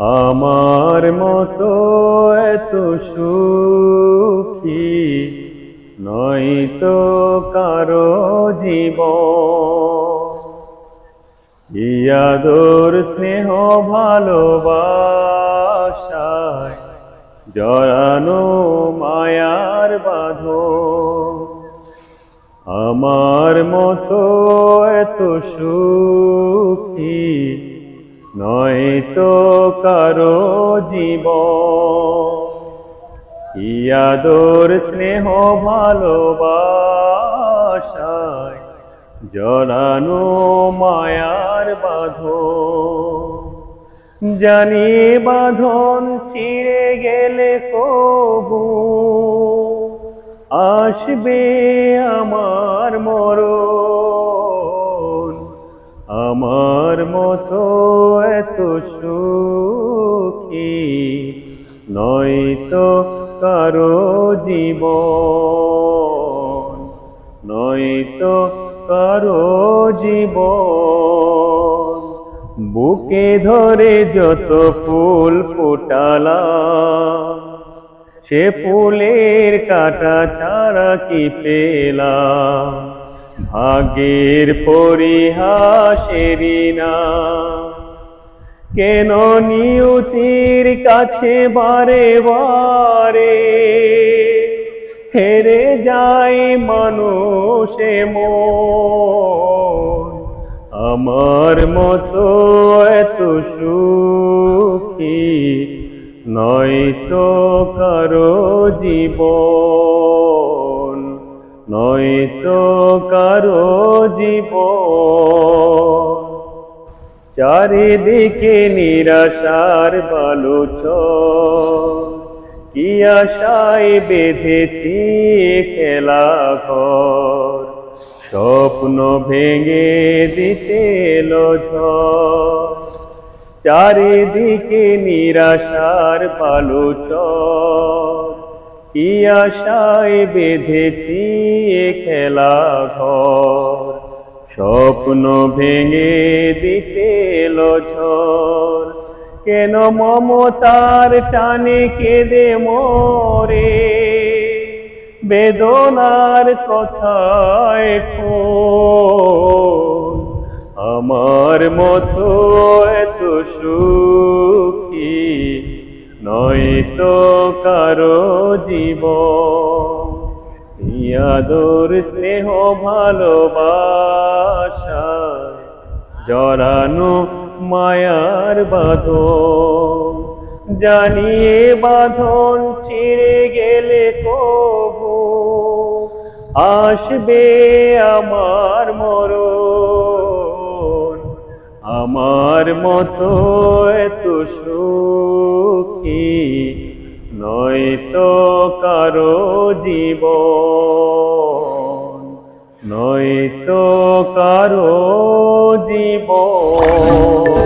আমার মতো এত সুখী নয়তো কারো জীবন। আদর স্নেহ ভালোবাসায় জড়ানো মায়ার বাঁধন। আমার মতো এত সুখী নয়তো কারো জীবন। আদর স্নেহ ভালোবাসায় জড়ানো মায়ার বাঁধন। জানি বাঁধন ছিঁড়ে গেলে কবু আসবে আমার মরণ। আমার মতো এত সুখী নয়তো কারো জীবন, নয়তো কারো জীবন। বুকে ধরে যত ফুল ফোটালাম, সে ফুলের কাটা ছাড়া কি পেলাম? ভাগ্যের পরিহাসেরই না কেন নিয়তির কাছে বারে বারে হেরে যায় মানুষে মন। আমার মতো এত সুখী নয়তো কারো জীবন, নয়তো কারো জীবন। চারিদিকে নিরাশার বালুচর, কি আশায় বেঁধেছি খেলা ঘর। স্বপ্ন ভেঙে দিতে এলো ঝড়। চারিদিকে নিরাশার বালুচর, কি আশায় বেঁধেছি খেলা ঘর। স্বপ্ন ভেঙে দিতে এলো ঝড়। কেন মমতার টানে কেঁদে মরে বেদনার কথায় কোন। আমার মতো এত সুখী নয়তো কারো জীবন। আদর স্নেহ ভালোবাসায় জড়ানো মায়ার বাঁধন। জানিয়ে বাঁধন ছিঁড়ে গেলে কবু আসবে আমার মরণ। আমার মতো এত সুখী নয়তো কারো জীবন, নয়তো কারো জীবন।